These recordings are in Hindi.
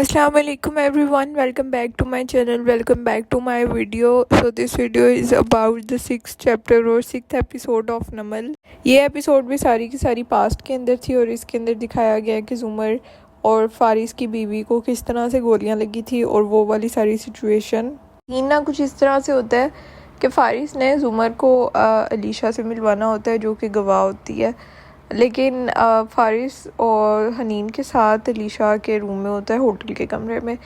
Assalamu alaikum everyone, welcome back to my channel, welcome back to my video. So this video is about the 6th chapter और 6th episode of नमल। ये एपिसोड भी सारी की सारी पास्ट के अंदर थी और इसके अंदर दिखाया गया कि जुमर और फारिस की बीवी को किस तरह से गोलियां लगी थी और वो वाली सारी सिचुएशन। ना कुछ इस तरह से होता है कि फारिस ने जुमर को अलीशा से मिलवाना होता है जो कि गवाह होती है, लेकिन फारिस और हनीन के साथ अलीशा के रूम में होता है होटल के कमरे में,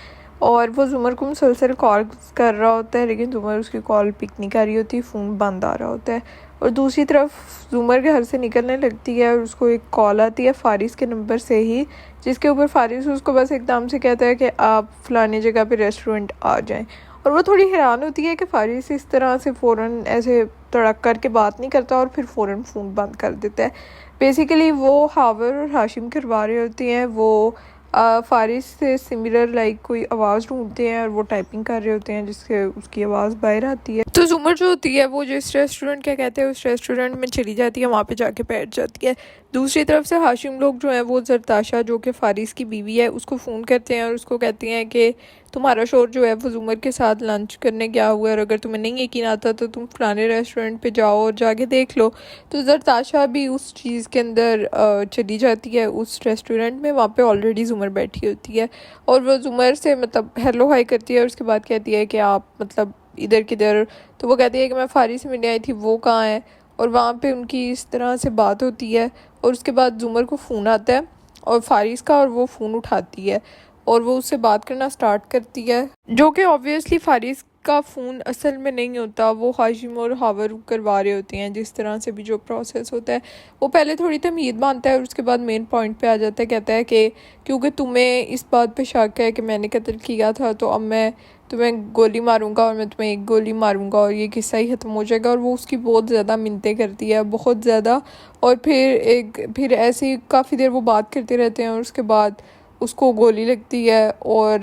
और वो जुमर को मुसलसल कॉल कर रहा होता है लेकिन जुमर उसकी कॉल पिक नहीं कर रही होती, फ़ोन बंद आ रहा होता है। और दूसरी तरफ जुमर घर से निकलने लगती है और उसको एक कॉल आती है फारिस के नंबर से ही, जिसके ऊपर फारिस उसको बस एकदम से कहता है कि आप फ़लानी जगह पे रेस्टोरेंट आ जाएं। और वो थोड़ी हैरान होती है कि फारिस इस तरह से फ़ौरन ऐसे तड़क करके बात नहीं करता और फिर फ़ौरन फ़ोन बंद कर देता है। बेसिकली वो हावर और हाशिम करवा रहे होते हैं, वो फारिस से सिमिलर लाइक कोई आवाज़ ढूंढते हैं और वो टाइपिंग कर रहे होते हैं जिससे उसकी आवाज़ बाहर आती है। तो जुमर जो होती है वो जिस रेस्टोरेंट क्या कहते हैं उस रेस्टोरेंट में चली जाती है, वहाँ पे जाके बैठ जाती है। दूसरी तरफ से हाशिम लोग जो हैं वो जरताशा जो कि फारिस की बीवी है उसको फ़ोन करते हैं और उसको कहते हैं कि तुम्हारा शोर जो है वो जुमर के साथ लंच करने गया हुआ है और अगर तुम्हें नहीं यकीन आता तो तुम फलाने रेस्टोरेंट पे जाओ और जाके देख लो। तो जरताशा भी उस चीज़ के अंदर चली जाती है उस रेस्टोरेंट में, वहाँ पे ऑलरेडी जुमर बैठी होती है और वो जुमर से मतलब हेलो हाई करती है और उसके बाद कहती है कि आप मतलब इधर किधर। तो वो कहती है कि मैं फारिस से मिलने आई थी, वो कहाँ है। और वहाँ पे उनकी इस तरह से बात होती है और उसके बाद जुमर को फ़ोन आता है और फारिस का, और वो फ़ोन उठाती है और वो उससे बात करना स्टार्ट करती है, जो कि ऑब्वियसली फारिस का फ़ोन असल में नहीं होता, वो हाशिम और हावर करवा रहे होते हैं। जिस तरह से भी जो प्रोसेस होता है वो पहले थोड़ी तमीद बांधता है और उसके बाद मेन पॉइंट पे आ जाता है, कहता है कि क्योंकि तुम्हें इस बात पे शक है कि मैंने कत्ल किया था तो अब मैं तुम्हें गोली मारूंगा और मैं तुम्हें एक गोली मारूंगा और ये किस्सा ही ख़त्म हो जाएगा। और वो उसकी बहुत ज़्यादा मिन्नतें करती है, बहुत ज़्यादा। और फिर ऐसे ही काफ़ी देर वो बात करते रहते हैं और उसके बाद उसको गोली लगती है और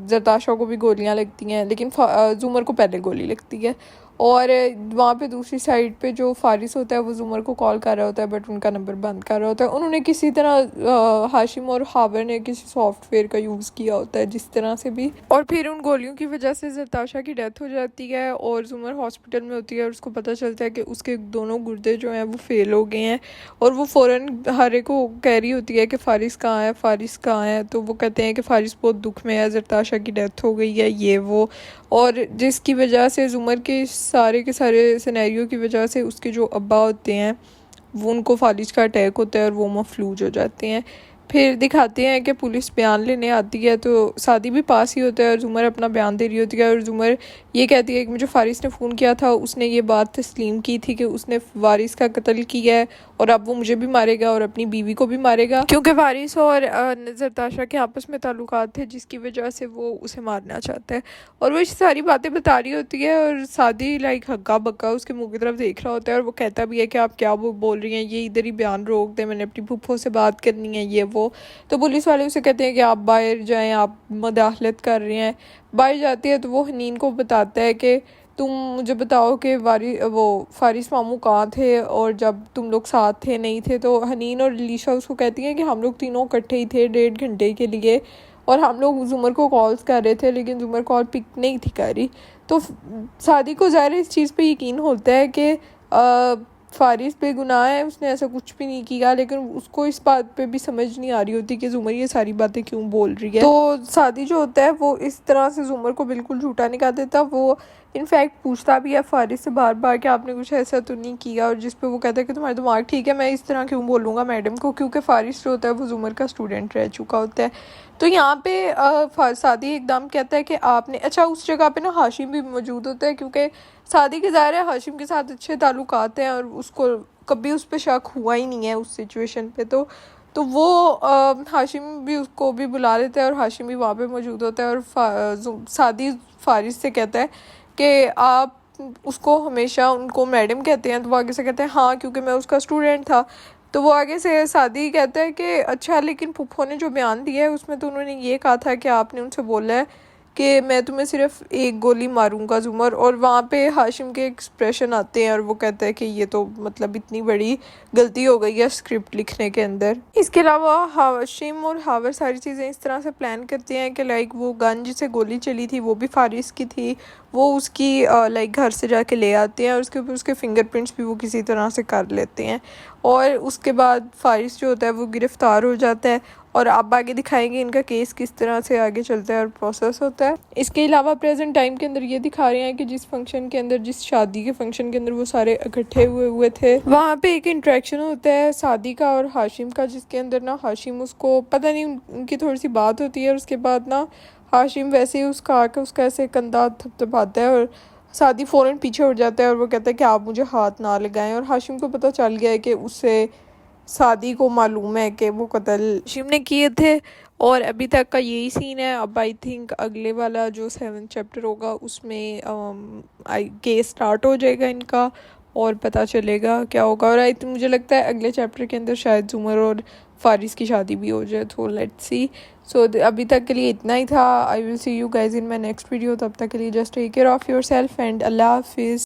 जरताशा को भी गोलियां लगती हैं, लेकिन जुमर को पहले गोली लगती है। और वहाँ पे दूसरी साइड पे जो फारिस होता है वो जुमर को कॉल कर रहा होता है बट उनका नंबर बंद कर रहा होता है। उन्होंने किसी तरह हाशिम और हावर ने किसी सॉफ्टवेयर का यूज़ किया होता है जिस तरह से भी, और फिर उन गोलियों की वजह से जरताशा की डेथ हो जाती है और जुमर हॉस्पिटल में होती है और उसको पता चलता है कि उसके दोनों गुर्दे जो हैं वो फेल हो गए हैं। और वो फ़ौरन हारे को कह रही होती है कि फ़ारिस कहाँ है, फ़ारिस कहाँ है। तो वो कहते हैं कि फ़ारिस बहुत दुख में है, जरताशा की डेथ हो गई है ये वो, और जिसकी वजह से जुमर के सारे सिनेरियो की वजह से उसके जो अब्बा होते हैं वो उनको फालिज का अटैक होता है और वो मफलूज हो जाते हैं। फिर दिखाते हैं कि पुलिस बयान लेने आती है तो सादी भी पास ही होता है और जुमर अपना बयान दे रही होती है और जुमर ये कहती है कि मुझे फारिस ने फ़ोन किया था, उसने ये बात तस्लीम की थी कि उसने वारिस का कत्ल किया है और अब वो मुझे भी मारेगा और अपनी बीवी को भी मारेगा, क्योंकि वारिस और जरताशा के आपस में ताल्लुकात थे जिसकी वजह से वो उसे मारना चाहता है। और वो ये सारी बातें बता रही होती है और सादी लाइक हक्का बक्का उसके मुँह की तरफ देख रहा होता है और वो कहता भी है कि आप क्या वो बोल रही हैं, ये इधर ही बयान रोक दें, मैंने अपनी फूफो से बात करनी है ये वो। तो पुलिस वाले उसे कहते हैं कि आप बाहर जाएं, आप मदाखलत कर रहे हैं। बाहर जाती है तो वो हनीन को बताता है कि तुम मुझे बताओ कि वो फारिस मामू कहाँ थे और जब तुम लोग साथ थे नहीं थे। तो हनीन और लीशा उसको कहती हैं कि हम लोग तीनों इकट्ठे ही थे 1.5 घंटे के लिए और हम लोग जुमर को कॉल्स कर रहे थे लेकिन जुमर कॉल पिक नहीं थी कर रही। तो सादी को ज़ाहिर इस चीज़ पे यकीन होता है कि फारिस बेगुनाह है, उसने ऐसा कुछ भी नहीं किया, लेकिन उसको इस बात पे भी समझ नहीं आ रही होती कि जुमर ये सारी बातें क्यों बोल रही है। तो सादी जो होता है वो इस तरह से जुमर को बिल्कुल झूठा नहीं कह देता, वो इनफैक्ट पूछता भी है फारिस से बार बार कि आपने कुछ ऐसा तो नहीं किया, और जिस पे वो कहता है कि तुम्हारा दिमाग ठीक है, मैं इस तरह क्यों बोलूँगा मैडम को, क्योंकि फारिस जो होता है वो जुमर का स्टूडेंट रह चुका होता है। तो यहाँ पे सादी एकदम कहता है कि आपने अच्छा उस जगह पे ना हाशिम भी मौजूद होता है, क्योंकि सादी के ज़ाहिर है हाशिम के साथ अच्छे ताल्लुकात हैं और उसको कभी उस पर शक हुआ ही नहीं है उस सिचुएशन पे। तो वो हाशिम भी उसको भी बुला लेता है और हाशिम भी वहाँ पे मौजूद होता है और सादी फारिस से कहता है कि आप उसको हमेशा उनको मैडम कहते हैं। तो वो आगे से कहते हैं हाँ क्योंकि मैं उसका स्टूडेंट था। तो वो आगे से सादी कहता है कि अच्छा लेकिन फूफो ने जो बयान दिया है उसमें तो उन्होंने ये कहा था कि आपने उनसे बोला है कि मैं तुम्हें सिर्फ एक गोली मारूंगा जुमर। और वहाँ पे हाशिम के एक्सप्रेशन आते हैं और वो कहता है कि ये तो मतलब इतनी बड़ी गलती हो गई है स्क्रिप्ट लिखने के अंदर। इसके अलावा हाशिम और हावर सारी चीज़ें इस तरह से प्लान करते हैं कि लाइक वो गन जिसे गोली चली थी वो भी फारिस की थी, वो उसकी लाइक घर से जाके ले आते हैं और उसके ऊपर उसके फिंगरप्रिंट्स भी वो किसी तरह से कर लेते हैं। और उसके बाद फारिस जो होता है वो गिरफ़्तार हो जाता है। और अब आगे दिखाएंगे इनका केस किस तरह से आगे चलता है और प्रोसेस होता है। इसके अलावा प्रेजेंट टाइम के अंदर ये दिखा रहे हैं कि जिस फंक्शन के अंदर, जिस शादी के फंक्शन के अंदर वो सारे इकट्ठे हुए थे, वहाँ पे एक इंटरेक्शन होता है सादी का और हाशिम का, जिसके अंदर ना हाशिम उसको पता नहीं उनकी थोड़ी सी बात होती है और उसके बाद ना हाशिम वैसे ही उसका आके उसका ऐसे कंधा थपथपाता है और सादी फ़ौरन पीछे उठ जाता है और वो कहता है कि आप मुझे हाथ ना लगाएं। और हाशिम को पता चल गया है कि उससे सादी को मालूम है कि वो कत्ल हाशिम ने किए थे। और अभी तक का यही सीन है। अब आई थिंक अगले वाला जो 7th चैप्टर होगा उसमें केस स्टार्ट हो जाएगा इनका और पता चलेगा क्या होगा। और आई थिंक मुझे लगता है अगले चैप्टर के अंदर शायद जुमर और फारिस की शादी भी हो जाए, तो लेट्स सी। सो अभी तक के लिए इतना ही था। I will see you guys in my next video. तब तक के लिए just take care of yourself and अल्लाह हाफिज़।